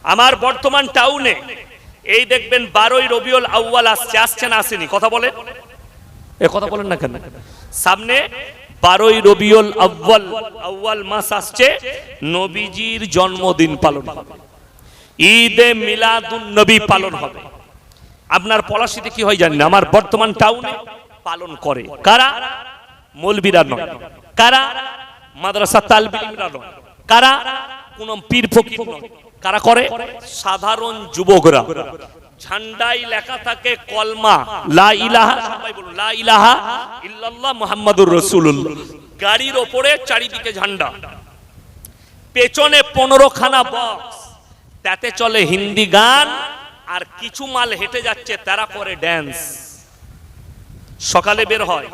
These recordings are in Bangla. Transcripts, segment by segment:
আমার বর্তমান টাউনে এই দেখবেন 12ই রবিউল আউয়াল আসছে না আসেনি? কথা বলেন, এ কথা বলেন না কেন? সামনে 12ই রবিউল আউয়াল মাস আসছে, নবীজির জন্মদিন পালন হবে, ঈদে মিলাদুন নবী পালন হবে। আপনার পলাশীতে কি হয় জানেন? আমার বর্তমান টাউনে পালন করে কারা? মৌলবীরা নয়। কারা? মাদ্রাসা তালিব ইলমরা নয়। কারা? কোন পীর ফকির নয়। কারা করে? সাধারণ যুবকরা। ঝান্ডায় লেখা থাকে কলমা লা ইলাহা, সবাই বলুন লা ইলাহা ইল্লাল্লাহ মুহাম্মাদুর রাসূলুল্লাহ। গাড়ির ওপরে চারিদিকে ঝান্ডা, পেছনে 15 খানা বক্স, তাতে চলে হিন্দি গান, আর কিছু মাল হেঁটে যাচ্ছে, তারা করে ড্যান্স। সকালে বের হয়,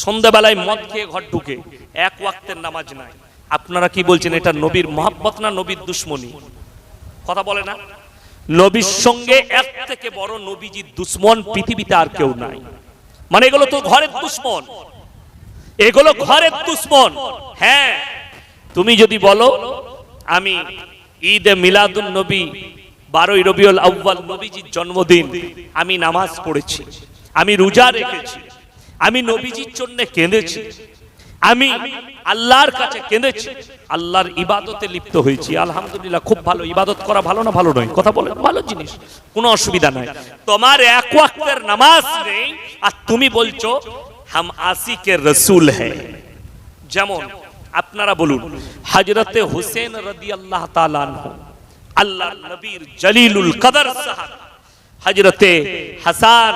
সন্ধ্যাবেলায় মদ খেয়ে ঘর ঢুকে, এক ওয়াক্তের নামাজ নাই। আপনারা কি বলছেন, এটা নবীর মহব্বত না নবীর দুশ্মনী? কথা বলে না? নবীর সঙ্গে এর থেকে বড় নবীজির দুশ্মন পৃথিবীতে আর কেউ নাই। মানে এগুলো তো ঘরের দুশ্মন, এগুলো ঘরের দুশ্মন। হ্যাঁ, তুমি যদি বলো আমি ঈদে মিলাদুন নবী 12ই রবিউল আউয়াল নবীজির জন্মদিন, আমি নামাজ পড়েছি, আমি রোজা রেখেছি, আমি নবীজির জন্য কেঁদেছি, আমি আল্লাহর কাছে কেঁদেছি, আল্লাহর ইবাদতে লিপ্ত হয়েছি, আলহামদুলিল্লাহ, খুব ভালো। ইবাদত করা ভালো না ভালো নয়? কথা বলে, ভালো জিনিস, কোনো অসুবিধা নাই। তোমার এক ওয়াক্তের নামাজ নেই, আর তুমি বলছো হাম আশিকে রাসূল হ্যায়। যেমন আপনারা বলুন, হযরতে হুসেন রাদিয়াল্লাহু তাআলা আনহু, আল্লাহর নবীর জলিলুল কদর সাহাবা, হযরতে হাসান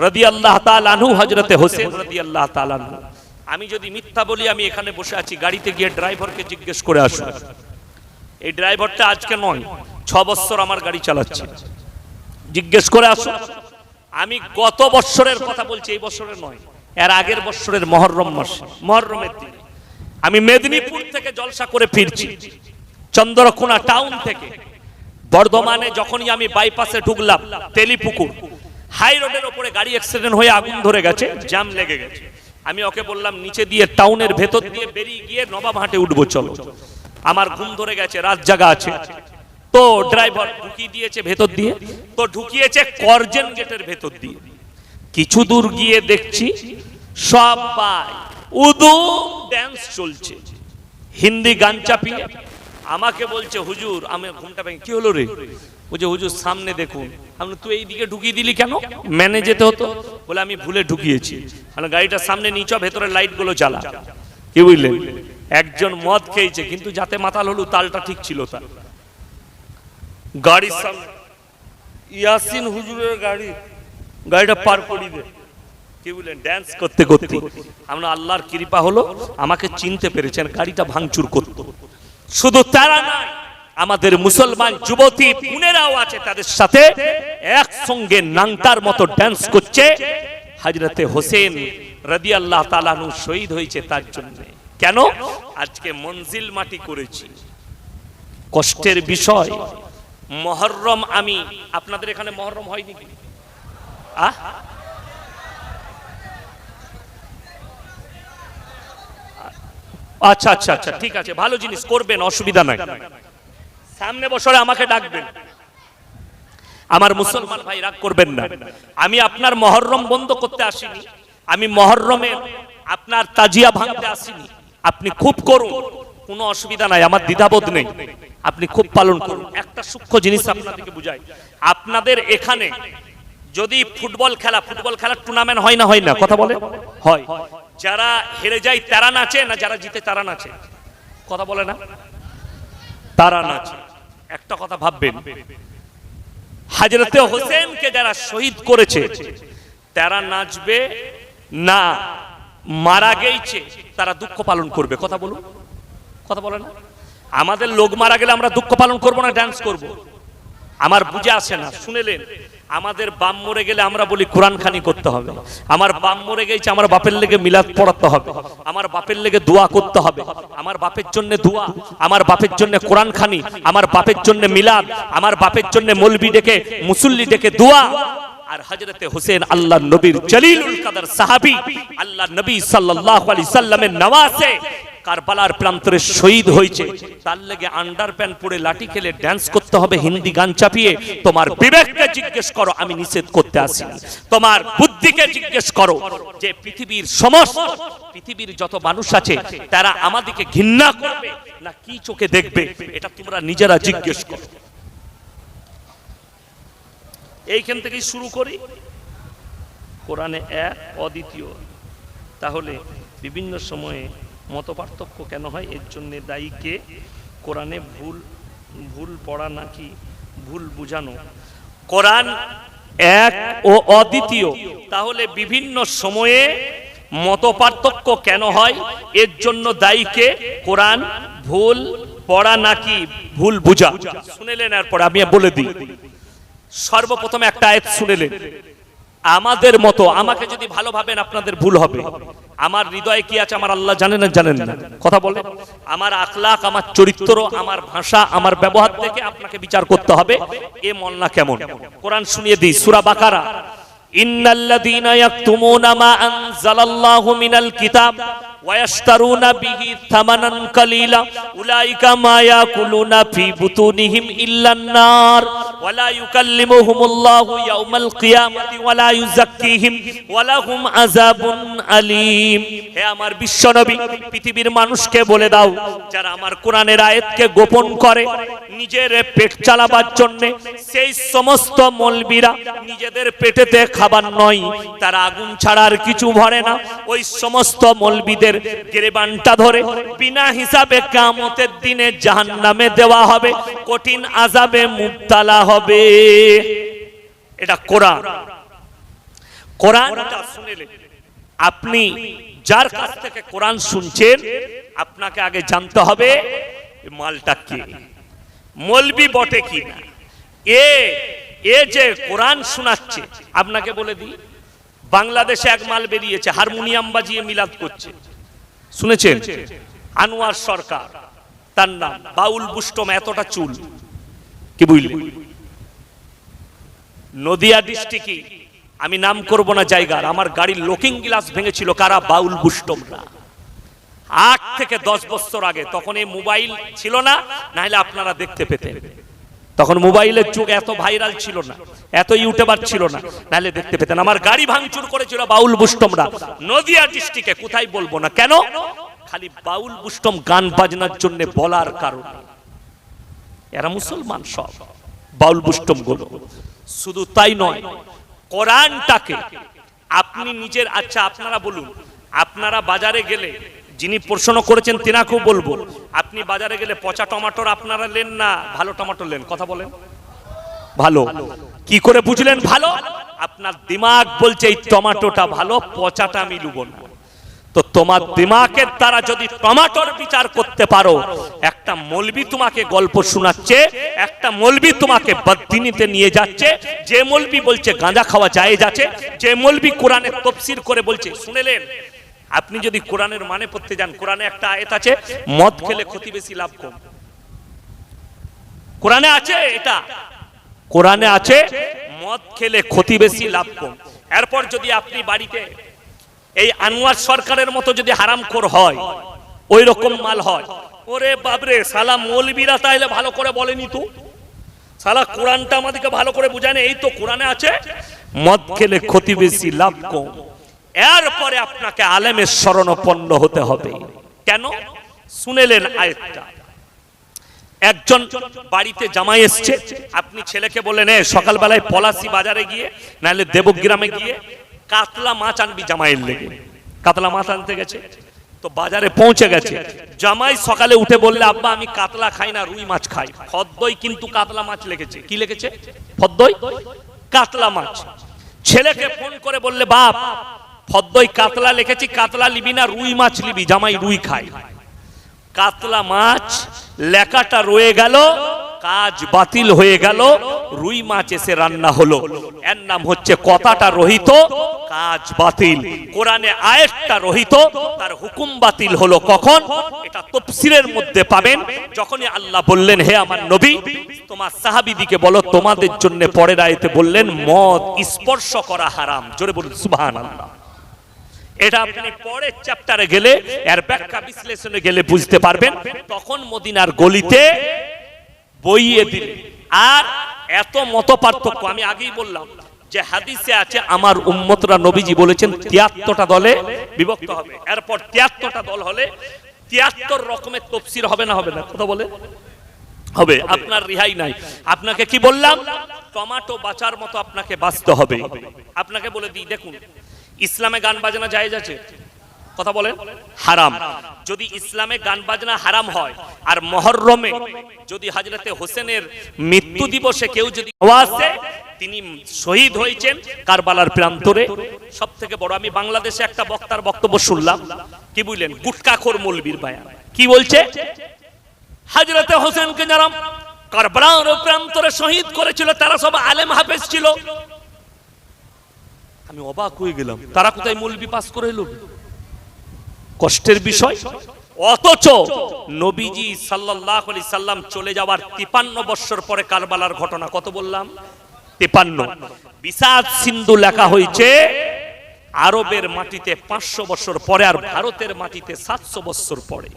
রাদিয়াল্লাহু তাআলা আনহু, হযরতে হুসেন রাদিয়াল্লাহু তাআলা আনহু। আমি যদি মিথ্যা বলি, আমি এখানে বসে আছি, গাড়িতে গিয়ে ড্রাইভারকে জিজ্ঞেস করে আসুন। এই ড্রাইভারটা আজকে নয়, 6 বছর আমার গাড়ি চালাচ্ছে, জিজ্ঞেস করে আসুন। আমি গত বছরের কথা বলছি, এই বছরের নয়, এর আগের বছরের মুহররম মাসে, মুহররমের দিন আমি মেদিনীপুর থেকে জলসা করে ফিরছি, চন্দ্রকোনা টাউন থেকে বর্ধমানে। যখনই আমি বাইপাসে ঢুকলাম, তেলিপুকুর হাই রোডের উপরে গাড়ি অ্যাক্সিডেন্ট হয়ে আগুন ধরে গেছে, জ্যাম লেগে গেছে। আমি ওকে বললাম নিচে দিয়ে টাউনের ভেতর দিয়ে বেরিয়ে গিয়ে নবাবহাটে উঠবো, চলো। আমার ঘুম ধরে গেছে, রাত জাগা আছে। তো ড্রাইভার ঢুকিয়ে দিয়েছে ভেতর দিয়ে, তো ঢুকিয়েছে করজেন গেটের ভেতর দিয়ে। কিছু দূর গিয়ে দেখছি সবাই উদু ড্যান্স চলছে, হিন্দি গান চাপিয়ে। আমাকে বলছে হুজুর, আমি ঘুমটা ভেঙে, কি হলো রে? বলছে হুজুর সামনে দেখুন। আমি, তুই এই দিকে ঢুকিয়ে দিলি কেন? মেনে যেতে হতো। বলে আমি ভুলে ঢুকিয়েছি, মানে গাড়িটা সামনে নিচ, ভেতরে লাইট গুলো জ্বালা। কি বুঝলেন? একজন মদ খেয়েছে, কিন্তু যাতে মাতাল হলো তালটা ঠিক ছিল তার। গাড়ির সামনে ইয়াসিন হুজুরের গাড়িটা পার করিয়ে দে। কি বললেন? ড্যান্স করতে করতে আমরা, আল্লাহর কৃপা হলো, আমাকে চিনতে পেরেছেন, গাড়িটা ভাঙচুর করতো। শুধু তারা নয়, আমাদের মুসলমান যুবতী বোনেরাও আছে, তাদের সাথে একসঙ্গে নাংটার মতো ড্যান্স করছে। হযরতে হোসেন রাদিয়াল্লাহু তাআলা আনহু শহীদ হয়েছে তার জন্য। কেন? আজকে মঞ্জিল মাটি করেছি। কষ্টের বিষয়, মুহররম, আমি আপনাদের এখানে মুহররম হয় নাকি? আচ্ছা আচ্ছা আচ্ছা, ঠিক আছে, ভালো জিনিস করবেন, অসুবিধা নাই। সামনে বছরে আমাকে ডাকবেন। আমার মুসলমান ভাই রাগ করবেন না, আমি আপনার মুহররম বন্ধ করতে আসিনি, আমি মুহররমে আপনার তাজিয়া ভাঙতে আসিনি। আপনি খুব করুন, কোনো অসুবিধা নাই, আমার দ্বিধাবোধ নেই, আপনি খুব পালন করুন। একটা সূক্ষ্ম জিনিস আপনাদেরকে বুঝাই, আপনাদের এখানে যদি ফুটবল খেলার টুর্নামেন্ট হয় না? হয় না? কথা বলে হয়। যারা হেরে যায় তারা নাচে না যারা জিতে তারা নাচে? কথা বলে না? তারা নাচে। একটা কথা ভাববেন, হযরতে হোসেনকে যারা শহীদ করেছে তারা নাচবে না মারা গেছে তারা দুঃখ পালন করবে? কথা বলুন, কথা বলে না? আমাদের লোক মারা গেলে আমরা দুঃখ পালন করব না ডান্স করব? আমার বুঝে আসে না। শুনেলেন, আমাদের বাপ মরে গেলে আমরা বলি কোরআন খানি করতে হবে, আমার বাপ মরে গেছে আমার বাপের লেগে মিলাদ পড়াতে হবে, আমার বাপের লেগে দোয়া করতে হবে, আমার বাপের জন্য দোয়া, আমার বাপের জন্য কোরআন খানি, আমার বাপের জন্য মিলাদ, আমার বাপের জন্য মৌলবি ডেকে মুসল্লি ডেকে দোয়া। আর হযরতে হোসেন আল্লাহর নবীর জলিলুল কদর সাহাবী, আল্লাহর নবী সাল্লাল্লাহু আলাইহি সাল্লামের নওয়াসে, কারবালার প্রান্তরে শহীদ হয়েছে, তার লেগে আন্ডারপ্যান্ট পরে লাঠি খেলে ড্যান্স করতে হবে হিন্দি গান চাপিয়ে? তোমার বিবেককে জিজ্ঞেস করো, আমি নিষেধ করতে আসিনি। তোমার বুদ্ধিকে জিজ্ঞেস করো যে পৃথিবীর যত মানুষ আছে তারা আমাদেরকে ঘৃণা করবে না কি চোখে দেখবে, এটা তোমরা নিজেরা জিজ্ঞেস করো। এইখান থেকেই শুরু করি। কোরআনে এক, অদ্বিতীয়। তাহলে বিভিন্ন সময়ে মতপার্থক্য কেন হয়? এর জন্য দায়ী কে? কোরআনে ভুল পড়া নাকি ভুল বুঝানো? কোরআন এক ও অদ্বিতীয়, তাহলে বিভিন্ন সময়ে মতপার্থক্য কেন হয়? এর জন্য দায়ী কে? কোরআন ভুল পড়া নাকি ভুল বুঝা? শুনেলেন? এরপর আমি বলে দিই। সর্বপ্রথম একটা আয়াত শুনেলেন। আমাদের মতো, আমাকে যদি ভালো ভাবেন আপনাদের ভুল হবে। আমার হৃদয়ে কি আছে আমার আল্লাহ জানেন না? জানেন না? কথা বলে। আমার আখলাক, আমার চরিত্র, আমার ভাষা, আমার ব্যবহার থেকে আপনাকে বিচার করতে হবে এ মননা কেমন। কোরআন শুনিয়ে দিই, সূরা বাকারা। ইন্নাল্লাযীনা ইয়াকতুমুনা মা আনজালাল্লাহু মিনাল কিতাব ওয়া ইয়াশতারুনা বিহি থামানান কালীলা উলাইকা মা ইয়াকুলুনা ফি বুতুনিহিম ইল্লান নার ওয়া লা ইউকাল্লিমুহুমুল্লাহু ইয়াওমাল কিয়ামাতি ওয়া লা ইউযাক্কিহিম ওয়া লাহুম আযাবুন আলীম। হে আমার বিশ্বনবী, পৃথিবীর মানুষকে বলে দাও, যারা আমার কোরআনের আয়াতকে গোপন করে নিজের পেট চালাবার জন্য, সেই সমস্ত মৌলবীরা নিজেদের পেটেতে খাবার নয়, তারা আগুন ছাড়ার কিছু ভরে না। ওই সমস্ত মৌলবীদের গিরবানটা ধরে বিনা হিসাবে কিয়ামতের দিনে জাহান্নামে দেওয়া হবে, কঠিন আযাবে মুবতালা হবে। এটা কোরআন। কোরআনটা শুনলে আপনি যার কাছ থেকে কোরআন শুনছেন, আপনাকে আগে জানতে হবে মালটা কে, মৌলবী বটে কিনা। এ যে কোরআন শোনাচ্ছে, আপনাকে বলে দিই, বাংলাদেশে এক মাল বেরিয়েছে, হারমোনিয়াম বাজিয়ে মিলাদ করছে, শুনেছেন? আনোয়ার সরকার তার নাম, বাউল বুষ্টম, এতটা চুল, কি বুঝলেন? নদিয়া ডিস্ট্রিক্টে, আমি নাম করব না জায়গার, আমার গাড়ির লুকিং গ্লাস ভেঙেছিল কারা? বাউল বুষ্টমরা। 8 থেকে 10 বছর আগে, তখন এই মোবাইল ছিল না, নাহলে আপনারা দেখতে পেতেন। তখন মোবাইলের যুগ, এত ভাইরাল ছিল না, এত ইউটিউবার ছিল না, নাহলে দেখতে পেতেন। আমার গাড়ি ভাঙচুর করেছিল বাউল বুষ্টমরা নদিয়া ডিস্ট্রিক্টে, কোথায় বলবো না। কেন? খালি বাউল বুষ্টম গান বাজনার জন্য বলার কারণে। এরা মুসলমান সব বাউল বুষ্টম গুলো। শুধু তাই নয়, কোরআনটাকে আপনি নিজের, আচ্ছা আপনারা বলুন, আপনারা বাজারে গেলে, যিনি প্রশ্ন করেছেন তিনাকেও বলবো, আপনি বাজারে গেলে পচা টমেটোর আপনারা নেন না ভালো টমেটো নেন? কথা বলেন। ভালো কি করে বুঝলেন ভালো? আপনার দিমাগ বলছে এই টমেটোটা ভালো, পচাটা আমি লুবো না। তো তোমার দিমাগের দ্বারা যদি টমেটোর বিচার করতে পারো, একটা মৌলবি তোমাকে গল্প শোনাচ্ছে, একটা মৌলবি তোমাকে বদদিনীতে নিয়ে যাচ্ছে, যে মৌলবি বলছে গাঁজা খাওয়া জায়েজ আছে, যে মৌলবি কোরআনের তাফসীর করে বলছে, শুনেলেন? আপনি যদি কোরআনের মানে পড়তে যান, কোরআনে একটা আয়াত আছে, মদ খেলে ক্ষতি বেশি লাভ কম। কোরআনে আছে এটা, কোরআনে আছে মদ খেলে ক্ষতি বেশি লাভ কম। এরপর যদি আপনি বাড়িতে এই আনোয়ার সরকারের মতো যদি হারামখোর হয়, ওই রকম মাল হয়, ওরে বাবরে, শালা মৌলবীরা তাইলে ভালো করে বলেনি তো, শালা কোরআনটা আমাদেরকে ভালো করে বুঝায়, এই তো কোরআনে আছে মদ খেলে ক্ষতি বেশি লাভ কম। এরপরে আপনাকে আলেমের শরণাপন্ন হতে হবে। কেন? শুনেলেন আয়াতটা। একজন বাড়িতে জামাই এসছে, আপনি ছেলেকে বললেন সকালবেলায় পলাশী বাজারে গিয়ে নাহলে দেবগ্রামে গিয়ে কাতলা মাছ আনবি জামাইয়ের লেগে। কাতলা মাছ আনতে গেছে, তো বাজারে পৌঁছে গেছে, জামাই সকালে উঠে বললে আব্বা আমি কাতলা খাই না, রুই মাছ খাই। ফদ্দই কিন্তু কাতলা মাছ লিখেছে। কি লিখেছে? ফদ্দই কাতলা মাছ। ছেলেকে ফোন করে বললে বাপ ফদ্দই কাতলা লিখেছি, কাতলা লিবি না রুই মাছ লিবি? জামাই রুই খায়। কাতলা মাছ লেখাটা রয়ে গেল, কাজ বাতিল হয়ে গেল, রুই মাছ এসে রান্না হলো। এর নাম হচ্ছে কথাটা রহিত, কাজ বাতিল। কোরআনে আয়াতটা রহিত, তার হুকুম বাতিল হলো কখন? এটা তাফসীরের মধ্যে পাবেন, যখনই আল্লাহ বললেন হে আমার নবী তোমার সাহাবীদিকে বলো তোমাদের জন্য, পরের আয়াতে বললেন মদ স্পর্শ করা হারাম। জোরে বলুন সুবহানাল্লাহ। এটা আপনি পরের চ্যাপ্টারে গেলে এর ব্যাখ্যা বিশ্লেষণে গেলে বুঝতে পারবেন। তখন মদিনার গলিতে বইয়ে দিলে। আর এত মত পার্থক্য আমি আগেই বললাম যে হাদিসে আছে আমার উম্মতরা নবীজি বলেছেন 73টা দলে বিভক্ত হবে। এরপর 73টা দল হলে 73 রকমের তাফসীর হবে না হবে না কথা বলে হবে। আপনার রেহাই নাই। আপনাকে কি বললাম, টমেটো বাঁচার মতো আপনাকে বাঁচতে হবে। আপনাকে বলে দিই, দেখুন ইসলামে গান বাজনা জায়েজ আছে? কথা বলেন হারাম। যদি ইসলামে গান বাজনা হারাম হয় আর মুহররমে যদি হযরতে হোসেনের মৃত্যু দিবসে কেউ যদি ওয়াসে তিনি শহীদ হয়েছেন কারবালার প্রান্তরে, সবথেকে বড় আমি বাংলাদেশে একটা বক্তার বক্তব্য শুনলাম, কি বললেন, গুটকাখোর মৌলবীর বয়ান। কি বলছে, হযরতে হোসেনকে যারা কারবালার প্রান্তরে শহীদ করেছিল তারা সব আলেম হাফেজ ছিল। আমি অবাক হয়ে গেলাম, তারা কোথায় মৌলবি পাস করে এলো? কষ্টের বিষয়। অথচ নবীজি সাল্লাল্লাহু আলাইহি সাল্লাম চলে যাওয়ার 53 বছর পরে কারবালার ঘটনা, কত বললাম 53, বিষাদ সিন্ধু লেখা হয়েছে আরবের মাটিতে 500 বছর পরে আর ভারতের মাটিতে 700 বছর পরে।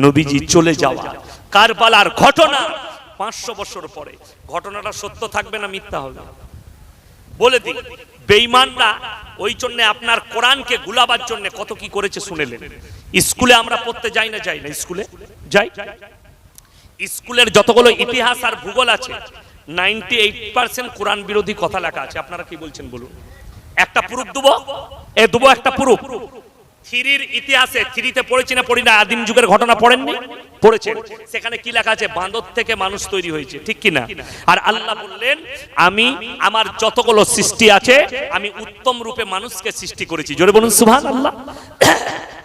নবীজি চলে যাওয়া কারবালার ঘটনা 500 বছর পরে। ঘটনাটা সত্য থাকবে না মিথ্যা হবে? বলে দিই, বেঈমানরা ওই জন্য আপনার কোরআনকে গুলাবার জন্য কত কি করেছে শুনেলেন। স্কুলে আমরা পড়তে যাই না স্কুলে যাই। স্কুলের যতগুলো ইতিহাস আর ভূগোল আছে 98% কোরআন বিরোধী কথা লেখা আছে। আপনারা কি বলছেন বলুন? একটা প্রুফ দেবো, দেবো একটা প্রুফ। থ্রির ইতিহাসে, থ্রিতে পড়েছি না পড়ি না, আদিম যুগের ঘটনা পড়েননি? পড়েছেন। সেখানে কি লেখা আছে, বাঁদর থেকে মানুষ তৈরি হয়েছে, ঠিক কি না? আর আল্লাহ বললেন আমি আমার যতগুলো সৃষ্টি আছে আমি উত্তম রূপে মানুষকে সৃষ্টি করেছি। জোরে বলুন সুবহানাল্লাহ।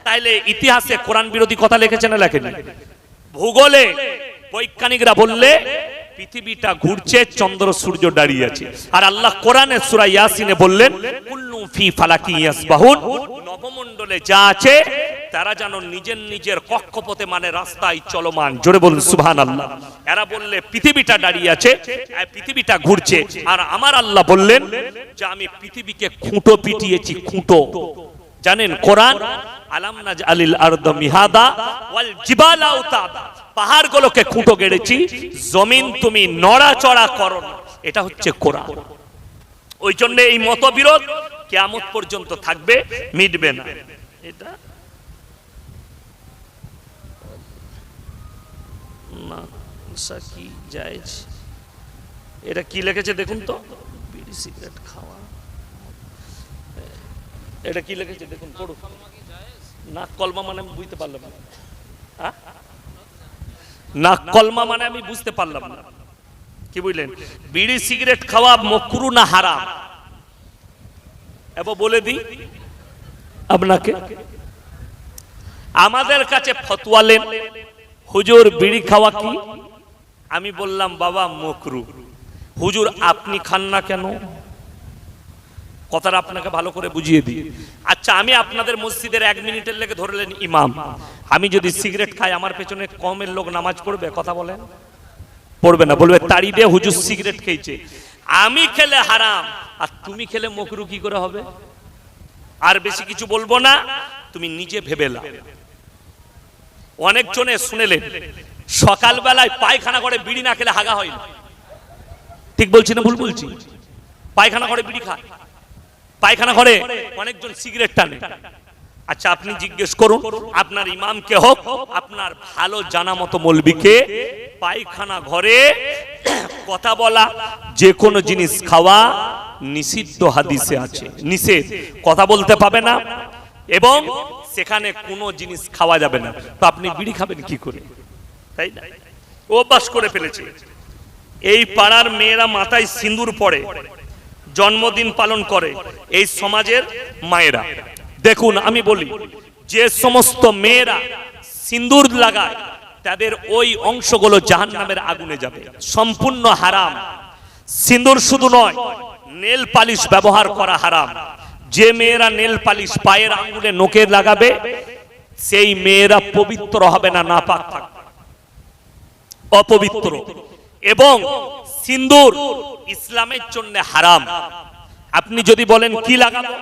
তাইলে ইতিহাসে কোরআন বিরোধী কথা লিখেছে না লেখেনি? ভূগোলে বৈজ্ঞানিকরা বললে পৃথিবীটা ঘুরছে, চন্দ্র সূর্য দাঁড়িয়ে আছে। আর আল্লাহ কোরআনে সূরা ইয়াসিনে বললেন কুল্লু ফি ফালাকি ইয়াসবাহুন, নবমণ্ডলে যা আছে তারা যেন নিজের নিজের কক্ষপথে মানে রাস্তায় চলমান। জোরে বলুন সুবহানাল্লাহ। এরা বললে পৃথিবীটা দাঁড়িয়ে আছে, পৃথিবীটা ঘুরছে। আর আমার আল্লাহ বললেন যে আমি পৃথিবীকে খুঁটো পিটিয়েছি, খুঁটো। জানেন কোরআন আলাম নাজআলিল আরদা মিহাদা ওয়াল জিবালা আওতাদা, পাহাড়গুলোকে খুঁটো গেড়েছি, জমিন তুমি নড়াচড়া করো না। এটা হচ্ছে কোরআন। ওই জন্য এই মতবিরোধ কিয়ামত পর্যন্ত থাকবে, মিটবে না। এটা না কি জায়েজ? এটা কি লিখেছে দেখুন তো, বিড়ি সিগারেট খাওয়া। এটা কি লিখেছে দেখুন, পড়ুন। না কলমা মানে আমি বুঝতে পারলাম না। না কলমা মানে আমি বুঝতে পারলাম না। কি বুঝলেন? বিড়ি সিগারেট খাওয়া মাকরুহ না হারাম? এবার বলে দিই আপনাকে, আমাদের কাছে ফতোয়া নেন হুজুর বিড়ি খাওয়া কি? আমি বললাম বাবা মাকরুহ। হুজুর আপনি খান না কেন? কথাটা আপনাকে ভালো করে বুঝিয়ে দিই। আচ্ছা আমি আপনাদের মসজিদের 1 মিনিটের লেগে ধরলেন ইমাম, আমি যদি সিগারেট খাই আমার পেছনে কমের লোক নামাজ পড়বে? কথা বলেন পড়বে না, বলবে তাড়ি দিয়ে হুজুর সিগারেট খেয়েছে। আমি খেলে হারাম আর তুমি খেলে মাকরুহ কি করে হবে? আর বেশি কিছু বলবো না, তুমি নিজে ভেবে নাও। অনেক জনে শুনেলেন সকালবেলায় পায়খানা করে বিড়ি না খেলে হাগা হয় না। ঠিক বলছি না ভুল বলছি? পায়খানা করে বিড়ি খায়, পায়খানা করে অনেকজন সিগারেট টানে। আচ্ছা আপনি জিজ্ঞেস করুন আপনার ইমামকে হোক, আপনার ভালো জানা মতো মৌলবীকে, পায়খানা ঘরে কথা বলা, যে কোনো জিনিস খাওয়া নিষিদ্ধ, হাদিসে আছে নিষেধ, কথা বলতে পাবে না এবং সেখানে কোনো জিনিস খাওয়া যাবে না। তো আপনি বিড়ি খাবেন কি করে? তাই না? অভ্যাস করে ফেলেছে। এই পাড়ার মেয়েরা মাথায় সিঁদুর পরে, জন্মদিন পালন করে এই সমাজের মায়েরা। দেখুন আমি বলি, যে সমস্ত মেয়েরা সিঁদুর লাগায় তাদের ওই অংশগুলো জাহান্নামের আগুনে যাবে, সম্পূর্ণ হারাম। সিঁদুর শুধু নয়, নেল পালিশ ব্যবহার করা হারাম। যে মেয়েরা নেল পালিশ পায়ের আঙ্গুলে নখে লাগাবে সেই মেয়েরা পবিত্র হবে না, নাপাক থাকবে, অপবিত্র। এবং সিঁদুর ইসলামের জন্য হারাম। আপনি যদি বলেন কি লাগাবো,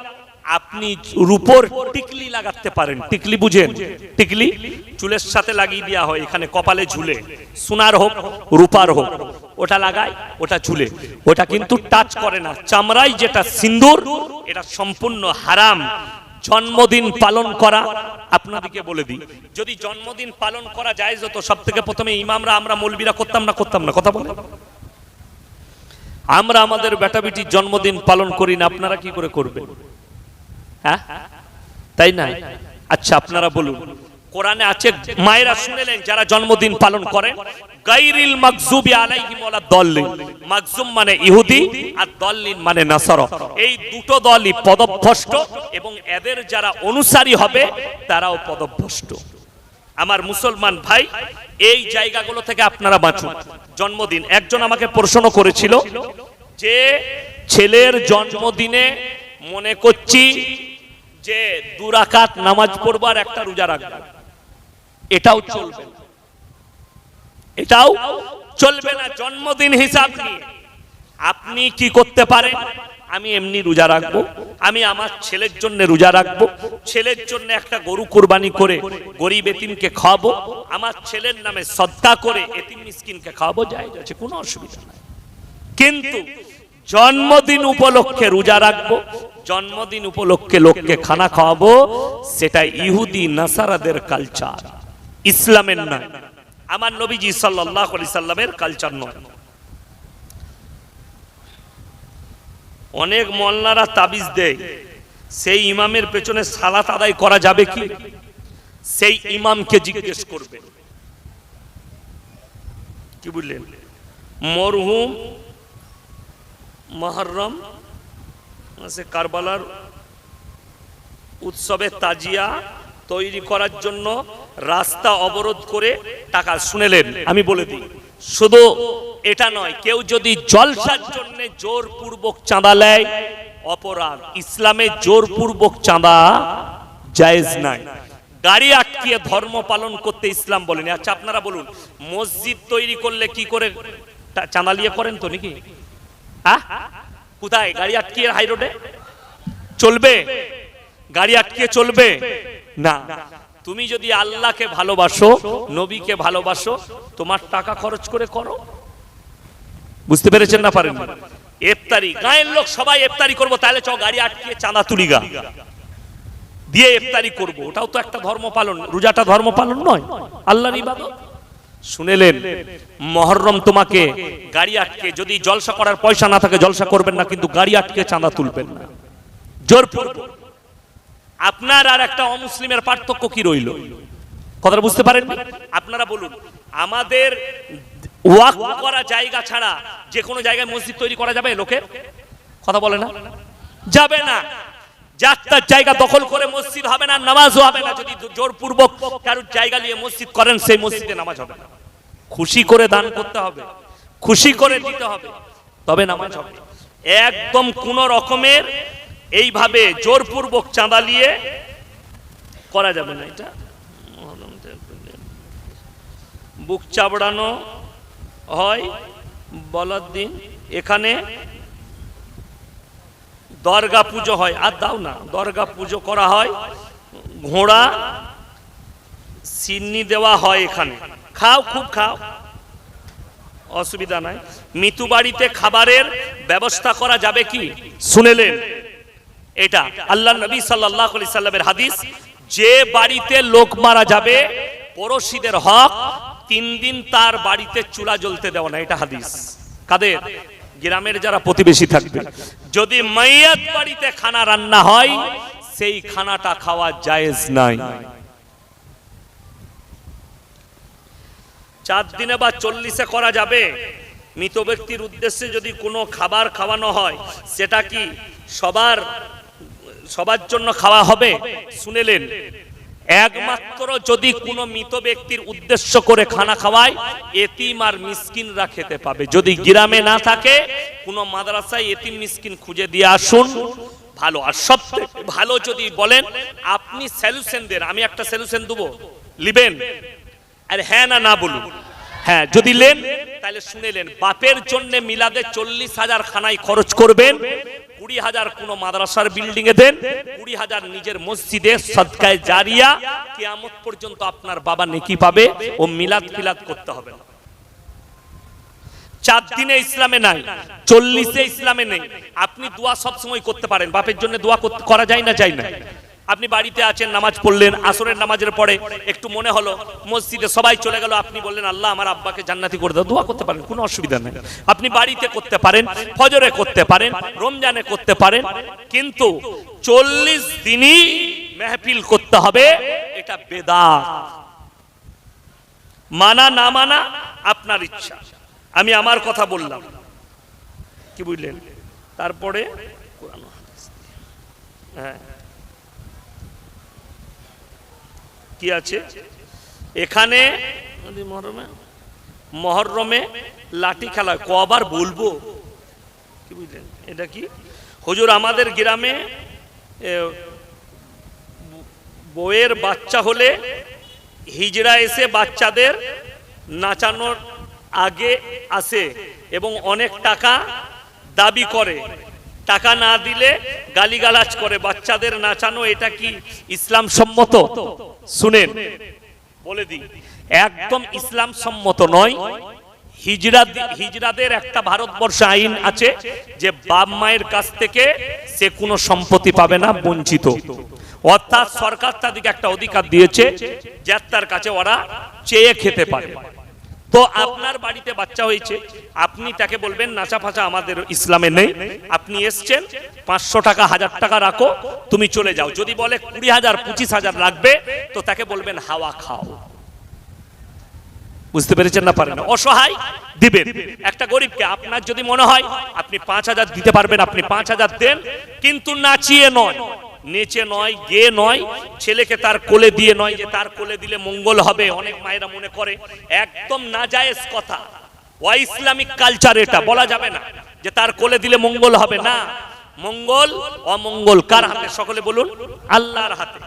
আপনি রূপোর টিকলি লাগাতে পারেন। টিকলি বুঝেন? টিকলি চুলের সাথে লাগিয়ে দেওয়া হয়, এখানে কপালে ঝুলে, সোনার হোক রূপার হোক, ওটা লাগায়, ওটা ঝুলে, ওটা কিন্তু টাচ করে না। চামড়ায় যেটা সিন্দুর, এটা সম্পূর্ণ হারাম। জন্মদিন পালন করা, আপনাদেরকে বলে দিই, যদি জন্মদিন পালন করা জায়েজ হতো, সব থেকে প্রথমে ইমামরা, আমরা মৌলবীরা করতাম না? কথা বলে, আমরা আমাদের বেটা বেটির জন্মদিন পালন করি না, আপনারা কি করে করবেন? হ্যাঁ, তাই না? আচ্ছা আপনারা বলুন, কোরআনে আছে, মায়েরা শুনেলেন, যারা জন্মদিন পালন করেন, গায়রিল মাগজুবি আলাইহিম ওয়ালাদ দাল্লিন। মাগজুম মানে ইহুদি, আর দাল্লিন মানে নাসারা। এই দুটো দলই পদভ্রষ্ট, এবং এদের যারা অনুসারী হবে তারাও পদভ্রষ্ট। আমার মুসলমান ভাই, এই জায়গাগুলো থেকে আপনারা বাঁচুন। জন্মদিন, একজন আমাকে প্রশ্ন করেছিল যে ছেলের জন্মদিনে মনে করছি যে 2 রাকাত নামাজ পড়বার, একটা রোজা রাখবো, এটাও চলবে না, এটাও চলবে না। জন্মদিন হিসাব নিয়ে আপনি কি করতে পারেন? আমি এমনি রোজা রাখবো, আমি আমার ছেলের জন্য রোজা রাখবো, ছেলের জন্য একটা গরু কুরবানি করে গরিব এতিমকে খাওয়াবো, আমার ছেলের নামে সদকা করে এতিম মিসকিনকে খাওয়াবো, জায়েজ আছে, কোনো অসুবিধা নাই। কিন্তু জন্মদিন উপলক্ষে রোজা রাখবো, জন্মদিন উপলক্ষে লোককে খানা খাওয়াবো, সেটা ইহুদি নাসারাদের কালচার, ইসলামের নয়। আমার নবীজি সাল্লাল্লাহু আলাইহি সাল্লামের কালচার নয়। অনেক মোল্লারা তাবিজ দেয়, সেই ইমামের পেছনে সালাত আদায় করা যাবে কি? সেই ইমামকে জিজ্ঞেস করবে। কি বুঝলেন? মরহুম মুহররম কারবালার উৎসবে তাজিয়া তৈরি করার জন্য রাস্তা অবরোধ করে টাকা, শুনেলেন? আমি বলে দিই, শুধু এটা নয়, কেউ যদি জলসার জন্য জোরপূর্বক চাঁদা নেয়, অপরাধ। ইসলামে জোরপূর্বক চাঁদা জায়েজ নাই। গাড়ি আটকিয়ে ধর্ম পালন করতে ইসলাম বলেনি। আচ্ছা আপনারা বলুন, মসজিদ তৈরি করলে কি করে চাঁদা নিয়ে করেন তো নাকি? কোথায় গাড়ি আটকিয়ে? হাই রোডে চলবে? গাড়ি আটকিয়ে চলবে না। তুমি যদি আল্লাহকে ভালোবাসো, নবীকে ভালোবাসো, তোমার টাকা খরচ করে করো। বুঝতে পেরেছেন না? পারেন? ইফতারি, গায়ের লোক সবাই ইফতারি করবো, তাহলে চ গাড়ি আটকিয়ে চাঁদা তুলিগা দিয়ে ইফতারি করবো, ওটাও তো একটা ধর্ম পালন। রোজাটা ধর্ম পালন নয়, আল্লাহর ইবাদত। শুনেলেন? মুহররম তোমাকে গাড়ি আটকে, যদি জলসা করার পয়সা না থাকে জলসা করবেন না, কিন্তু গাড়ি আটকে চাঁদা তুলবেন না, জোরপূর্বক। আপনার আর একটা অমুসলিমের পার্থক্য কি রইল? কথাটা বুঝতে পারেন? আপনারা বলুন, আমাদের ওয়াকফ করা জায়গা ছাড়া যে কোনো জায়গায় মসজিদ তৈরি করা যাবে? লোকের কথা বলে না, যাবে না। যাত্রার জায়গা দখল করে মসজিদ হবে না, নামাজও হবে না। যদি জোরপূর্বক কারোর জায়গা নিয়ে মসজিদ করেন, সেই মসজিদে নামাজ হবে না। খুশি করে দান করতে হবে, খুশি করে দিতে হবে, তবে নামাজ হবে। একদম কোন রকমের এইভাবে জোরপূর্বক চাঁদা নিয়ে করা যাবে না। এটা বুক চাবড়ানো হয় বলার দিন, এখানে দরগা পুজো হয়, আর দাও না, দরগা পুজো করা হয়, ঘোড়া সিন্নি দেওয়া হয়, এখানে খাও, খুব খাও, অসুবিধা নাই। মৃত্যু বাড়িতে খাবারের ব্যবস্থা করা যাবে কি? শুনেলেন? এটা আল্লাহর নবী সাল্লাল্লাহু আলাইহি সাল্লামের হাদিস, যে বাড়িতে লোক মারা যাবে, পড়োশীদের হক 3 দিন তার বাড়িতে চুলা জ্বলতে দেওয়া না। এটা হাদিস। কাদের? গ্রামের যারা প্রতিবেশী থাকবে। যদি মাইয়াত বাড়িতে খানা রান্না হয়, সেই খানাটা খাওয়া জায়েজ নাই। 4 দিনে বা 40-এ করা যাবে। মৃত ব্যক্তির উদ্দেশ্যে যদি কোনো খাবার খাওয়ানো হয়, সেটা কি সবার জন্য খাওয়া হবে? শুনেলেন? একমাত্র যদি কোনো মৃত ব্যক্তির উদ্দেশ্য করে খানা খাওয়ায়, এতিম আর মিসকিনরা খেতে পাবে। যদি গ্রামে না থাকে, কোনো মাদ্রাসায় এতিম মিসকিন খুঁজে দিয়ে আসুন, ভালো। আর সবথেকে ভালো যদি বলেন আপনি সলিউশন দেন, আমি একটা সলিউশন দেবো, লিবেন? আর হ্যাঁ না না বলুন। হ্যাঁ যদি লেন, তাহলে শুনেলেন, বাপের জন্য মিলাদে 40,000 খানায় খরচ করবেন, 20,000 কোন মাদ্রাসার বিল্ডিং এ দেন, 20,000 নিজের মসজিদে সদকায়ে জারিয়া, কিয়ামত পর্যন্ত আপনার বাবা নেকি পাবে। ও মিলাদ ফিলাদ করতে হবে না। 4 দিনে ইসলামে নাই, 40-এ ইসলামে নেই। আপনি দোয়া সব সময় করতে পারেন, বাপের জন্য দোয়া করা যায় না, যায় না? আপনি বাড়িতে আছেন, নামাজ পড়লেন, আসরের নামাজের পরে একটু মনে হলো মসজিদে সবাই চলে গেল, আপনি বললেন আল্লাহ আমার আব্বাকে জান্নাতি করে দাও, দোয়া করতে পারেন, কোনো অসুবিধা নেই। আপনি বাড়িতে করতে পারেন, ফজরে করতে পারেন, রমজানে করতে পারেন, কিন্তু 40 দিনই মেহফিল করতে হবে, এটা বেদাত। মানা না মানা আপনার ইচ্ছা। আমি আমার কথা বললাম, কি বুঝলেন? তারপরে হ্যাঁ কি আছে এখানে, মহরমে লাঠি খেলা কবার বলবো, কি বুঝলেন? এটা কি হুজুর আমাদের গ্রামে বউয়ের বাচ্চা হলে হিজড়া এসে বাচ্চাদের নাচানোর আগে আসে এবং অনেক টাকা দাবি করে, টাকা না দিলে গালিগালাজ করে, বাচ্চাদের নাচানো এটা কি ইসলাম সম্মত? শুনেন বলে দিই, একদম ইসলাম সম্মত নয়। হিজড়াদের একটা ভারতবর্ষে আইন আছে যে বাপ মায়ের কাছ থেকে সে কোনো সম্পত্তি পাবে না, বঞ্চিত। অর্থাৎ সরকার তাদেরকে একটা অধিকার দিয়েছে যার তার কাছে ওরা চেয়ে খেতে পারে। তো আপনার বাড়িতে বাচ্চা হয়েছে, আপনি তাকে বলবেন নাচা ফাচা আমাদের ইসলামে নেই, আপনি এসছেন 500 টাকা 1000 টাকা রাখো, তুমি চলে যাও। যদি বলে 20,000 25,000 লাগবে, তো তাকে বলবেন হাওয়া খাও। বুঝতে পেরেছেন না? পারেন না, অসহায় দিবেন। একটা গরিবকে আপনার যদি মনে হয় আপনি 5,000 দিতে পারবেন, আপনি 5,000 দেন, কিন্তু নাচিয়ে নয়, নেচে নয়, গেয়ে নয়, ছেলেকে তার কোলে দিয়ে নয়, যে তার কোলে দিলে মঙ্গল হবে, অনেক মায়েরা মনে করে, একদম নাজায়েজ কথা, ইসলামিক কালচার, এটা বলা যাবে না যে তার কোলে দিলে মঙ্গল হবে না। মঙ্গল অমঙ্গল কার হাতে? সকলে বলুন, আল্লাহর হাতে।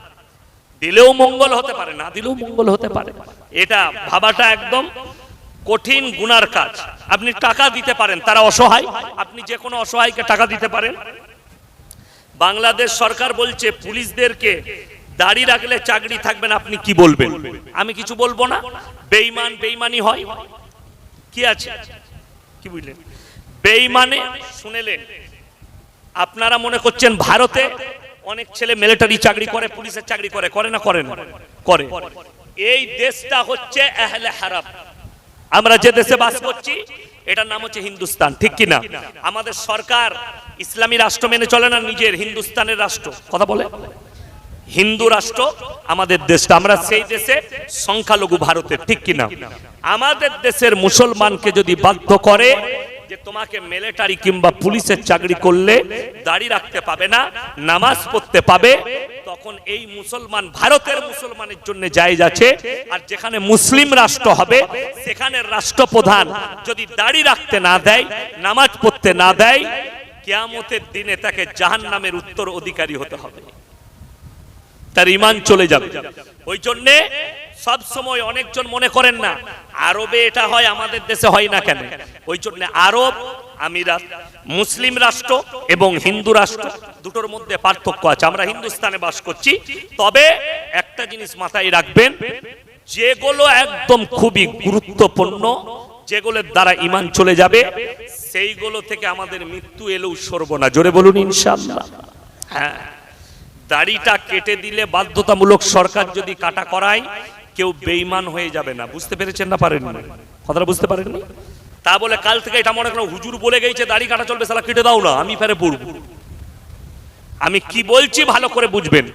দিলেও মঙ্গল হতে পারে, না দিলেও মঙ্গল হতে পারে। এটা ভাবাটা একদম কঠিন গুনার কাজ। আপনি টাকা দিতে পারেন, তারা অসহায়, আপনি যে কোনো অসহায়কে টাকা দিতে পারেন। বাংলাদেশ সরকার বলছে পুলিশদেরকে দাড়ি রাখলে চাকরি থাকবে না, আপনি কি বলবেন? আমি কিছু বলবো না। বেঈমান বেঈমানি হয়, কি আছে, কি বুঝলেন? বেঈমানে শুনেলেন, আপনারা মনে করছেন ভারতে অনেক ছেলে মিলিটারি চাকরি করে, পুলিশের চাকরি করে, করে না? করে না? করে। এই দেশটা হচ্ছে আহলে হারাম। আমরা যে দেশে বাস করছি এটার নাম হচ্ছে হিন্দুস্তান, ঠিক কি না? আমাদের সরকার ইসলামী রাষ্ট্র মেনে চলে না, নিজের হিন্দুস্তানের রাষ্ট্র কথা বলে, হিন্দু রাষ্ট্র আমাদের দেশটা। আমরা সেই দেশে সংখ্যালঘু ভারতের, ঠিক কি না? আমাদের দেশের মুসলমানকে যদি বাধ্য করে যে তোমাকে মিলিটারি কিংবা পুলিশের চাকরি করলে দাড়ি রাখতে পাবে না, নামাজ পড়তে পাবে, তখন এই মুসলমান ভারতের মুসলমানের জন্য জায়েজ আছে। আর যেখানে মুসলিম রাষ্ট্র হবে সেখানে রাষ্ট্রপ্রধান যদি দাড়ি রাখতে না দেয়, নামাজ পড়তে না দেয়, কিয়ামতের দিনে তাকে জাহান্নামের উত্তর অধিকারী হতে হবে, তার ঈমান চলে যাবে। ওই জন্যে সব সময় অনেকজন মনে করেন না আরবে এটা হয়, আমাদের দেশে হয় না কেন? ওই জন্য আরব আমিরাত মুসলিম রাষ্ট্র এবং হিন্দু রাষ্ট্র দুটোর মধ্যে পার্থক্য আছে। আমরা হিন্দুস্তানে বাস করছি, তবে একটা জিনিস মাথায় রাখবেন, যেগুলো একদম খুবই গুরুত্বপূর্ণ, যেগুলোর দ্বারা ঈমান চলে যাবে, সেইগুলো থেকে আমাদের মৃত্যু এলেও সরব না। জোরে বলুন ইনশাআল্লাহ। হ্যাঁ, দাড়িটা কেটে দিলে বাধ্যতামূলক সরকার যদি কাটা করায়, কেউ বেঈমান হয়ে যাবে না। বুঝতে পেরেছেন না? পারেন না? কথাটা বুঝতে পারেননি? তা বলে কাল থেকে এটা মনে করেন হুজুর বলে গেছে দাড়ি কাটা চলবে, সালা কেটে দাও না, আমি ফেরে পড়ব। আমি কি বলছি ভালো করে বুঝবেন।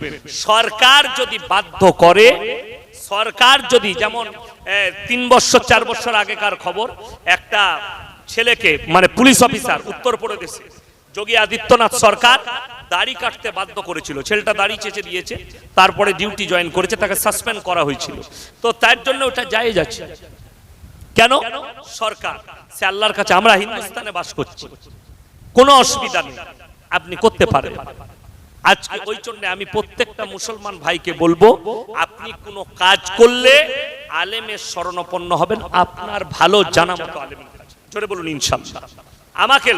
সরকার যদি বাধ্য করে, সরকার যদি, যেমন 3 বছর 4 বছর আগেকার খবর, একটা ছেলেকে মানে পুলিশ অফিসার উত্তরপ্রদেশে যোগী আদিত্যনাথ সরকার দাড়ি কাটতে বাধ্য করেছিল। ছেলেটা দাড়ি চেঁচে দিয়েছে, তারপরে ডিউটি জয়েন করেছে, তাকে সাসপেন্ড করা হয়েছিল। তো তার জন্য ওটা জায়েজ আছে। কেন? সরকার, সে আল্লাহর কাছে, আমরা হিন্দুস্তানে বাস করছি, কোনো অসুবিধা নেই, আপনি করতে পারেন। আজকে ওই জন্য আমি প্রত্যেকটা মুসলমান ভাইকে বলবো, আপনি কোনো কাজ করলে আলেমের শরণাপন্ন হবেন, আপনার ভালো জানা মতো আলেমের কাছে। জোরে বলুন ইনশাআল্লাহ। আমাকে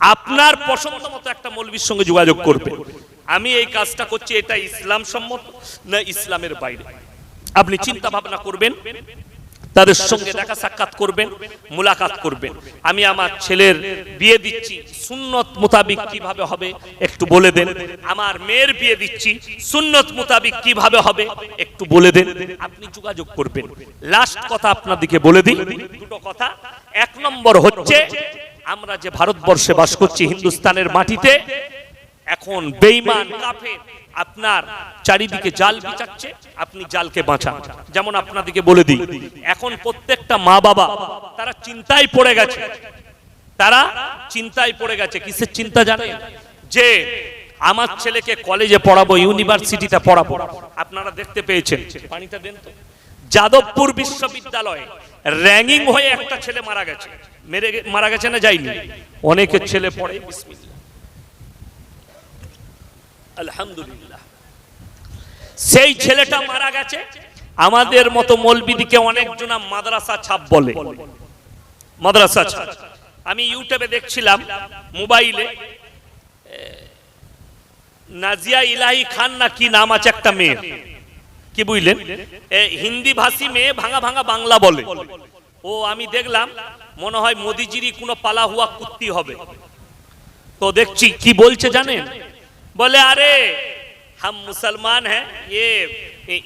আপনার পছন্দ মতো একটা মৌলবীর সঙ্গে যোগাযোগ করবেন। আমি এই কাজটা করছি, এটা ইসলাম সম্মত না ইসলামের বাইরে, আপনি চিন্তা ভাবনা করবেন, তাদের সঙ্গে দেখা সাক্ষাৎ করবেন, মুলাকাত করবেন। আমি আমার ছেলের বিয়ে দিচ্ছি, সুন্নত মোতাবিক কিভাবে হবে একটু বলে দেন। আমার মেয়ের বিয়ে দিচ্ছি, সুন্নত মোতাবিক কিভাবে হবে একটু বলে দেন। আপনি যোগাযোগ করবেন। লাস্ট কথা আপনাদেরকে বলে দিই, দুটো কথা। এক নম্বর হচ্ছে, আমরা যে ভারতবর্ষে বাস করছি, হিন্দুস্তানের মাটিতে, এখন বেঈমান কাফের আপনার চারিদিকে জাল বিছাচ্ছে, আপনি জালকে বাঁচান। যেমন আপনাদেরকে বলে দিই, এখন প্রত্যেকটা মা বাবা তারা চিন্তায় পড়ে গেছে। তারা চিন্তায় পড়ে গেছে। কিসের চিন্তা জানেন? যে আমার ছেলেকে কলেজে পড়াবো, ইউনিভার্সিটিতে পড়াবো। আপনারা দেখতে পেয়েছেন, পানিটা দেন তো, যাদবপুর বিশ্ববিদ্যালয়ে র্যাঙ্কিং হয়ে একটা ছেলে মারা গেছে। মারা গেছে না যায়নি? অনেকের ছেলে পড়ে, বিসমিল্লাহ, আলহামদুলিল্লাহ। সেই ছেলেটা মারা গেছে। আমাদের মতো মৌলবীদিকে অনেকজন মাদ্রাসা ছাপ বলে, মাদ্রাসা ছাপ। আমি ইউটিউবে দেখছিলাম, মোবাইলে, নাজিয়া ইলাহি খান না কি নাম আছে একটা মেয়ে, কি বুঝলেন, হিন্দি ভাষী মেয়ে, ভাঙা ভাঙা বাংলা বলে। ও আমি দেখলাম, মনে হয় মোদিজিরই কোনো পালা হুয়া কুত্তি হবে। তো দেখছি কি বলছে জানেন? बोले अरे हम मुसलमान हैं, ये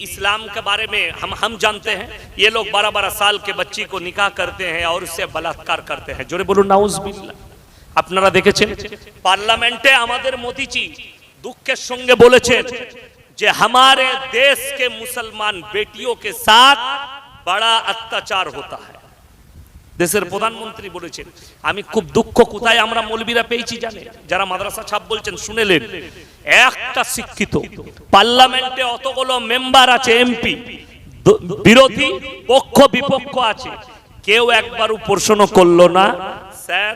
इस्लाम के बारे में हम जानते हैं, ये लोग 12-12 साल के बच्ची को निकाह करते हैं और उससे बलात्कार करते हैं। जोरे बोलो नाउजुबिल्लाह। আপনারা দেখেছেন পার্লামেন্টে আমাদের মোদিজি দুঃখের সঙ্গে বলেছেন যে हमारे देश के मुसलमान बेटियों के साथ बड़ा अत्याचार होता है। দেশের প্রধানমন্ত্রী বলেছেন। আমি খুব দুঃখ কোথায় আমরা মৌলবীরা পেয়েছি জানেন? যারা মাদ্রাসা ছাপ বলছেন শুনেলেন, একটা শিক্ষিত পার্লামেন্টে অতগুলো মেম্বার আছে, এমপি, বিরোধী পক্ষ বিপক্ষ আছে, কেউ একবারও প্রশ্ন করলো না, স্যার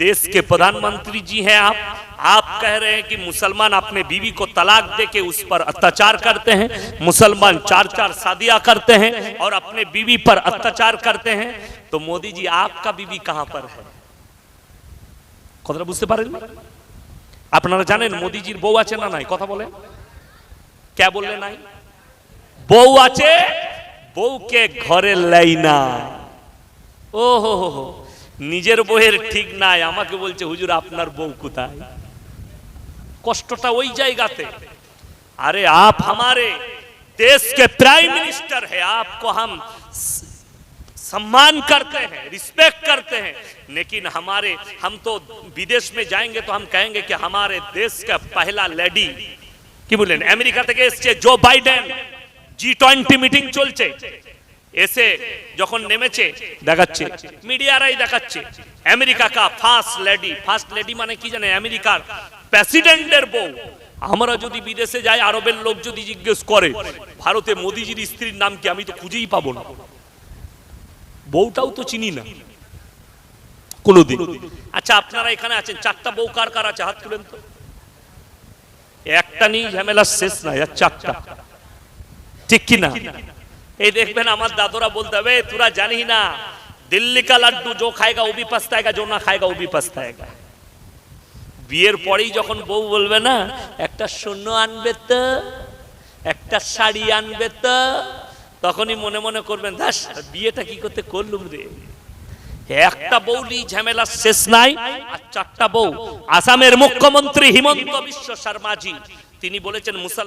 देश के प्रधानमंत्री जी हैं आप कह रहे हैं कि मुसलमान अपने बीवी को तलाक देके उस पर अत्याचार करते हैं, मुसलमान 4-4 शादियां करते हैं और अपने बीवी पर अत्याचार करते हैं, तो मोदी जी आपका बीवी कहां पर है? কথাটা বুঝতে পারেন? আপনারা জানেন মোদিজির বউ আছে না নাই? কথা বলেন, কে বললে নাই? বউ আছে, বউকে ঘরে লাই না। ও হো হো হো, নিজের বউয়ের ঠিক নাই, আমাকে বলছে হুজুর আপনার বউ কোথায়? কষ্টটা ওই জায়গাতে। अरे आप हमारे देश के प्राइम मिनिस्टर है, आपको हम सम्मान करते हैं, रिस्पेक्ट करते हैं, लेकिन हम तो विदेश में जाएंगे तो हम कहेंगे कि हमारे देश का पहला लेडी কি বলেন, আমেরিকা থেকে এসেছে জো বাইডেন, G20 মিটিং চলছে, এসে যখন নেমেছে দেখাচ্ছে, মিডিয়ারাই দেখাচ্ছে আমেরিকা কা ফার্স্ট লেডি মানে কি জানেন? আমেরিকার প্রেসিডেন্টের বউ। আমরা যদি বিদেশে যাই, আরবের লোক যদি জিজ্ঞেস করে ভারতে মোদিজির স্ত্রীর নাম কি, আমি তো খুঁজেই পাবো না, বউটাও তো চিনি না কোনোদিন। আচ্ছা আপনারা এখানে আছেন, 4টা বউ কার কার আছে? হাত তুলেন তো। একটা নিয়ে ঝামেলা শেষ না, 4টা, ঠিক কি না? এই দেখবেন আমার দাদুরা বলতে হবে, তোরা জানি না দিল্লি কা লাড্ডু जो खाएगा वो भी पछताएगा, जो ना खाएगा वो भी पछताएगा। বিয়ের পরেই যখন বউ বলবে না, একটা সোনা আনবে তো, একটা শাড়ি আনবে তো, তখনই মনে মনে করবেন, দাস বিয়েটা কি করতে করলুম রে। একটা বউলি ঝামেলা শেষ নাই, আর 4টা বউ। আসামের মুখ্যমন্ত্রী হিমন্ত বিশ্ব শর্মাজি তিনি বলেছেন মুসলমান